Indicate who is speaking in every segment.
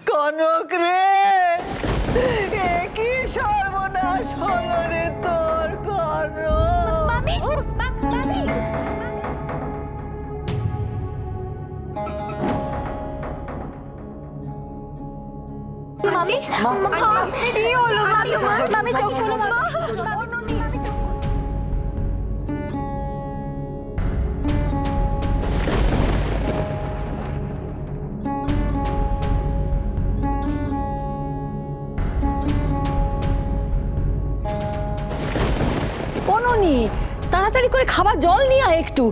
Speaker 1: কনক রে, কি সর্বনাশ হলো রে তোর কনক।
Speaker 2: মামি মামি মামি কি হলো? মামি চোখ খোলো।
Speaker 3: ননি, তাড়াতাড়ি করে খাবার জল নিয়ে আয়, একটু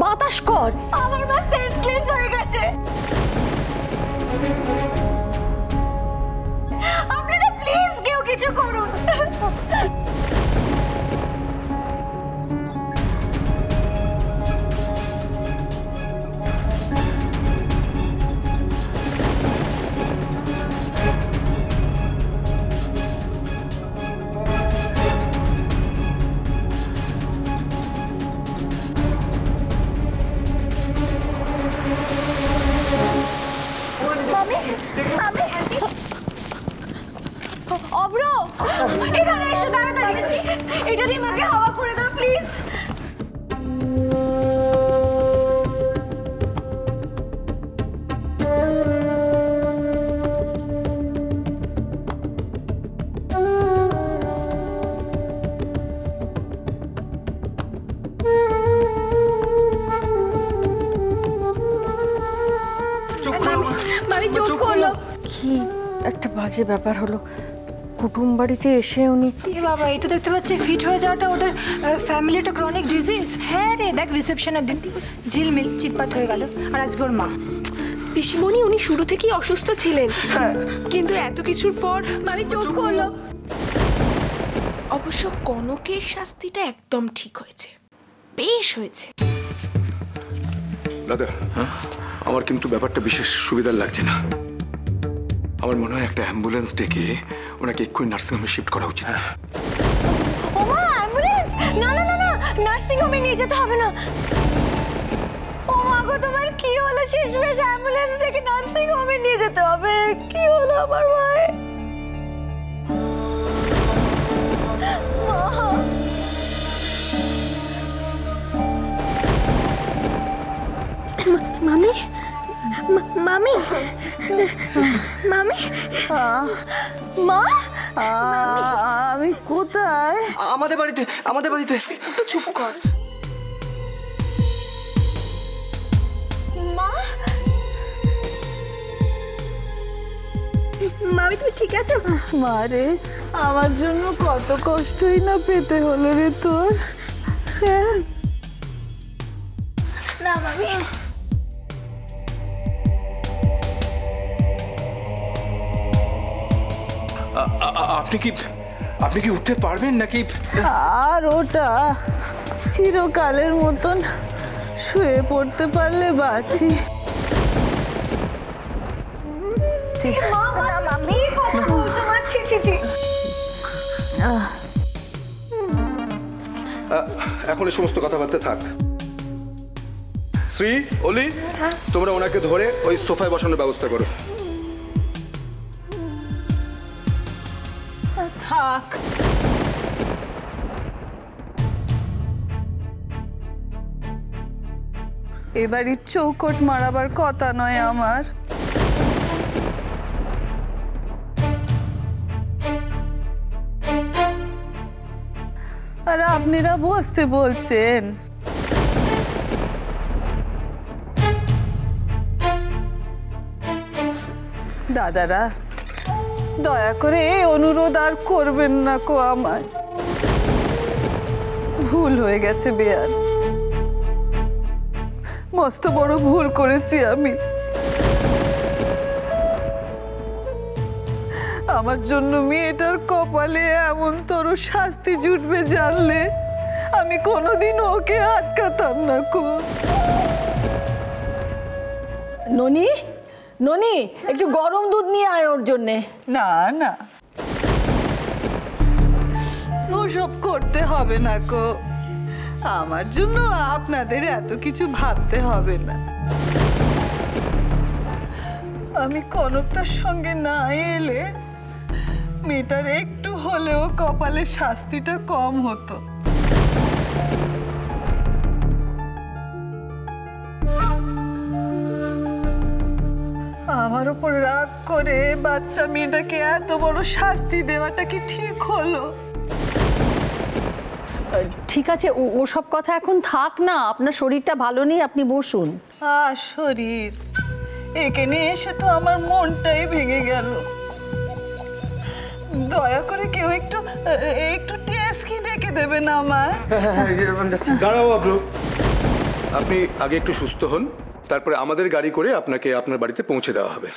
Speaker 3: বাতাস কর।
Speaker 2: আমার মা সেন্সলেস হয়ে গেছে। আপনারা প্লিজ কেউ কিছু করুন। অব্র, এখানে এসো তাড়াতাড়ি। এটা দিয়ে মাকে হাওয়া করে দাও প্লিজ। মামি চোখ খোলো।
Speaker 3: কি একটা বাজে ব্যাপার হলো, কুটুম বাড়িতে এসে উনি।
Speaker 2: বাবা, এই তো দেখতে পাচ্ছি ফিট হয়ে যাওয়াটা ওদের ফ্যামিলি একটা ক্রনিক ডিজিজ। হ্যাঁ রে, দেখ রিসেপশনের দিন ঝিলমিল চিৎপাত হয়ে গেল, আর আজকে ওর মা।
Speaker 4: পিসিমণি, উনি শুরু থেকেই অসুস্থ ছিলেন, কিন্তু এত কিছুর পর।
Speaker 2: মামি চোখ খোলো।
Speaker 4: অবশ্য কনকের শাস্তিটা একদম ঠিক হয়েছে, বেশ হয়েছে।
Speaker 5: দাদা, আমার কিন্তু ব্যাপারটা বিশেষ সুবিধার লাগছে না। আমার মনে হয় একটা অ্যাম্বুলেন্স ডেকে ওনাকে এক্ষুনি নার্সিংহোমে শিফট করা উচিত।
Speaker 2: ও মা, অ্যাম্বুলেন্স? না না না না, নার্সিং হোমে নিয়ে যেতে হবে না। ও মা গো, তোমার কি হলো? শেষমেশ অ্যাম্বুলেন্স ডেকে নার্সিং হোমে নিয়ে যেতে হবে। কি হলো আমার ভাই?
Speaker 4: মামি মামি মামি
Speaker 2: মা,
Speaker 1: আমি কোথায়?
Speaker 6: আমাদের বাড়িতে।
Speaker 4: একটু চুপ কর।
Speaker 2: মা, মামি তুমি ঠিক আছো?
Speaker 1: মারে, আমার জন্য কত কষ্টই না পেতে হলো রে তোর।
Speaker 2: না মামি,
Speaker 5: আপনি কি উঠতে পারবেন নাকি?
Speaker 1: আর ওটা চিরকালের মতন শুয়ে পড়তে পারলে বাঁচি।
Speaker 2: মা মামি কথা বলছো? মা ছি ছি ছি।
Speaker 5: এখন এই সমস্ত কথাবার্তা থাক। শ্রী, অলি, তোমরা ওনাকে ধরে ওই সোফায় বসানোর ব্যবস্থা করো।
Speaker 1: থাক। এবারই চৌকট মারাবার কথা নয় আমার। আর আপনারা বসতে বলছেন। দাদারা, দয়া করে অনুরোধ আর করবেন না কো আমার। ভুল হয়ে গেছে বেয়ার, মস্ত বড় ভুল করেছি আমি। আমার জন্য মেয়েটার কপালে এমন তোর শাস্তি জুটবে জানলে আমি কোনোদিন ওকে আটকাতাম না কো।
Speaker 3: ননি, ননি, একটু গরম দুধ নিয়ে আয় ওর জন্যে।
Speaker 1: না না, ওসব করতে হবে না কো। আমার জন্য আপনাদের এত কিছু ভাবতে হবে না। আমি কনকটার সঙ্গে না এলে মেয়েটার একটু হলেও কপালে শাস্তিটা কম হতো। আমার উপর রাগ করে বাচ্চা মেয়েটাকে এত বড় শাস্তি দেওয়াটা কি ঠিক হলো?
Speaker 3: ঠিক আছে, ওসব কথা এখন থাক না। আপনার শরীরটা ভালো নেই, আপনি বসুন।
Speaker 1: শরীর এখানে এসে তো আমার মনটাই ভেঙে গেল। দয়া করে কেউ একটু একটু টেস্কি ডেকে দেবে না আমার?
Speaker 5: দাঁড়াও আব্রু, আপনি আগে একটু সুস্থ হন, তারপরে আমাদের গাড়ি করে আপনাকে আপনার বাড়িতে পৌঁছে দেওয়া হবে।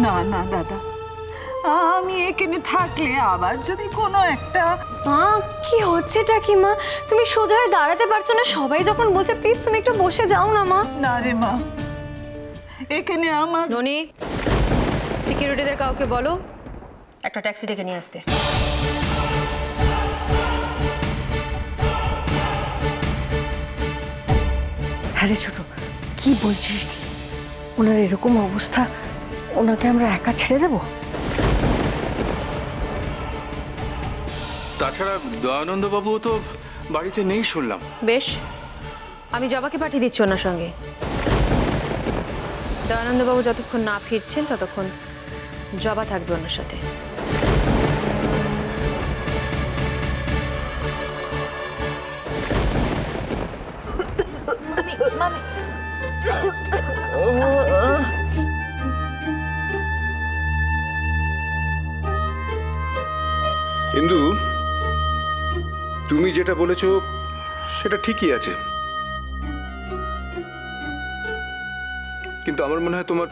Speaker 1: না না দাদা, আমি এখানে থাকলে আবার যদি কোনো একটা...
Speaker 2: মা কি হচ্ছেটা কি মা? তুমি সোজা হয়ে দাঁড়াতে পারছো না? সবাই যখন বলছে প্লিজ তুমি একটু বসে যাও না মা।
Speaker 1: না রে মা, এখানে আমার...
Speaker 6: ননি, সিকিউরিটিদের কাউকে বলো একটা ট্যাক্সি ডেকে নিয়ে আসতে।
Speaker 3: হ্যাঁ রে ছোট, কি বলছিস? ওনার এরকম অবস্থা, ওনাকে আমরা একা ছেড়ে দেবো?
Speaker 5: তাছাড়া দয়ানন্দবাবুও তো বাড়িতে নেই শুনলাম।
Speaker 6: বেশ, আমি জবাকে পাঠিয়ে দিচ্ছি ওনার সঙ্গে। দয়ানন্দবাবু যতক্ষণ না ফিরছেন ততক্ষণ জবা থাকবে ওনার সাথে।
Speaker 5: কিন্তু তুমি যেটা বলেছো সেটা ঠিকই আছে, কিন্তু আমার মনে হয় তোমার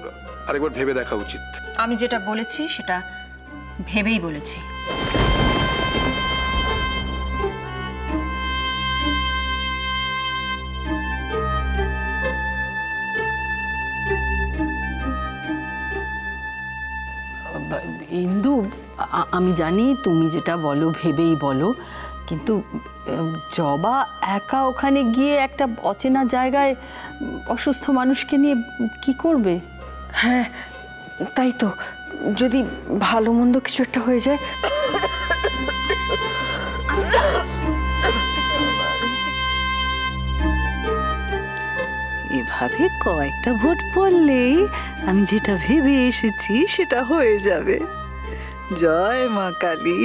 Speaker 5: আরেকবার ভেবে দেখা উচিত।
Speaker 6: আমি যেটা বলেছি সেটা ভেবেই বলেছি।
Speaker 3: ইন্দু, আমি জানি তুমি যেটা বলো ভেবেই বলো, কিন্তু জবা একা ওখানে গিয়ে একটা অচেনা জায়গায় অসুস্থ মানুষকে নিয়ে কি করবে? হ্যাঁ তাই তো, যদি ভালো মন্দ কিছু একটা হয়ে যায়।
Speaker 1: এভাবে কয়েকটা ভোট পড়লেই আমি যেটা ভেবে এসেছি সেটা হয়ে যাবে। জয় মা কালী।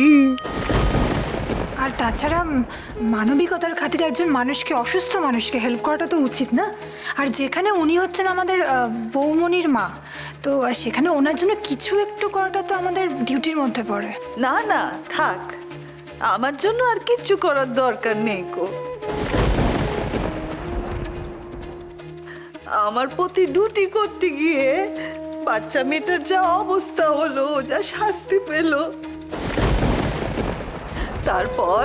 Speaker 7: আর তাছাড়া মানবিকতার খাতিরে একজন মানুষকে, অসুস্থ মানুষকে হেল্প করাটা তো উচিত না? আর যেখানে উনি হচ্ছেন আমাদের বৌমনির মা, তো সেখানে ওনার জন্য কিছু একটু করাটা তো আমাদের ডিউটির মধ্যে পড়ে।
Speaker 1: না না থাক, আমার জন্য আর কিচ্ছু করার দরকার নেই গো। আমার প্রতি ডিউটি করতে গিয়ে বাচ্চা মেয়েটার যা অবস্থা হলো, যা শাস্তি পেল, তারপর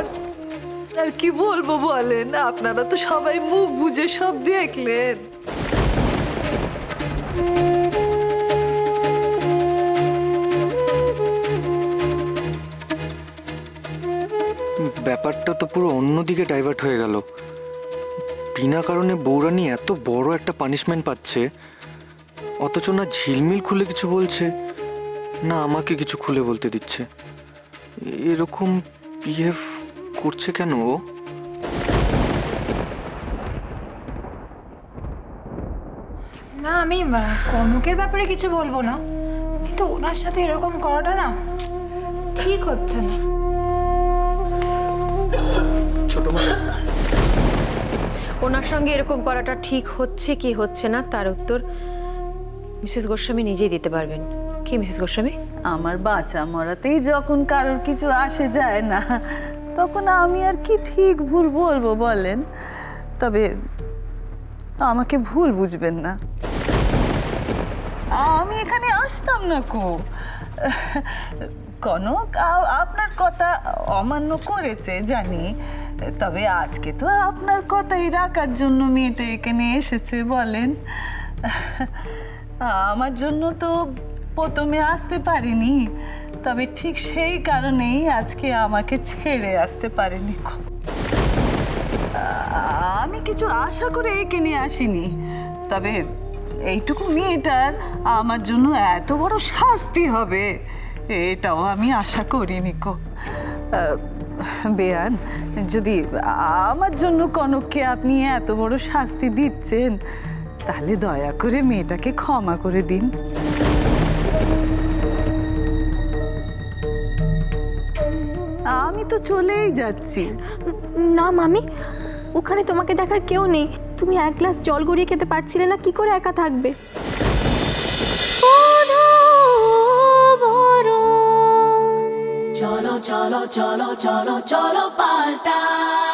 Speaker 1: আর কি বলবো বলেন? আপনারা তো সবাই মুখ বুজে সব দেখলেন।
Speaker 8: ব্যাপারটা তো পুরো অন্যদিকে ডাইভার্ট হয়ে গেল। বিনা কারণে বৌরানী এত বড় একটা পানিশমেন্ট পাচ্ছে, অথচ না ঝিলমিল খুলে কিছু বলছে, না আমাকে কিছু খুলে বলতে দিচ্ছে। এরকম বিহেভ করছে কেন ও?
Speaker 7: না, আমি কনকের ব্যাপারে কিছু বলবো না, কিন্তু ওনার সাথে এরকম করাটা না ঠিক হচ্ছে না।
Speaker 5: ছোট মা,
Speaker 6: ওনার সঙ্গে এরকম করাটা ঠিক হচ্ছে কি হচ্ছে না তার উত্তর মিসেস গোস্বামী নিজেই দিতে পারবেন। কি মিসেস গোস্বামী?
Speaker 1: আমার বাচ্চা মরাতেই যখন কারোর কিছু আসে যায় না, তখন আমি আর কি ঠিক ভুল বলবো বলেন? তবে আমাকে ভুল বুঝবেন না, আমি এখানে আসতাম না কো। কনক আপনার কথা অমান্য করেছে জানি, তবে আজকে তো আপনার কথাই রাখার জন্য মেয়েটা এখানে এসেছে বলেন। আমার জন্য তো প্রথমে আসতে পারিনি, তবে ঠিক সেই কারণেই আজকে আমাকে ছেড়ে আসতে পারেনি। আমি কিছু আশা করে একে নিয়ে আসিনি, তবে এইটুকু মেয়েটার আমার জন্য এত বড় শাস্তি হবে এটাও আমি আশা করিনি কো। বেয়ান, যদি আমার জন্য কনককে আপনি এত বড় শাস্তি দিচ্ছেন, তাহলে দয়া করে মেয়েটাকে ক্ষমা করে দিন। আমি তো চলেই যাচ্ছি।
Speaker 4: না মামি, ওখানে তোমাকে দেখার কেউ নেই। তুমি এক গ্লাস জল গড়িয়ে খেতে পারছিলে না, কি করে একা থাকবে?
Speaker 9: চলো চলো চলো চলো চলো পাল্টাই।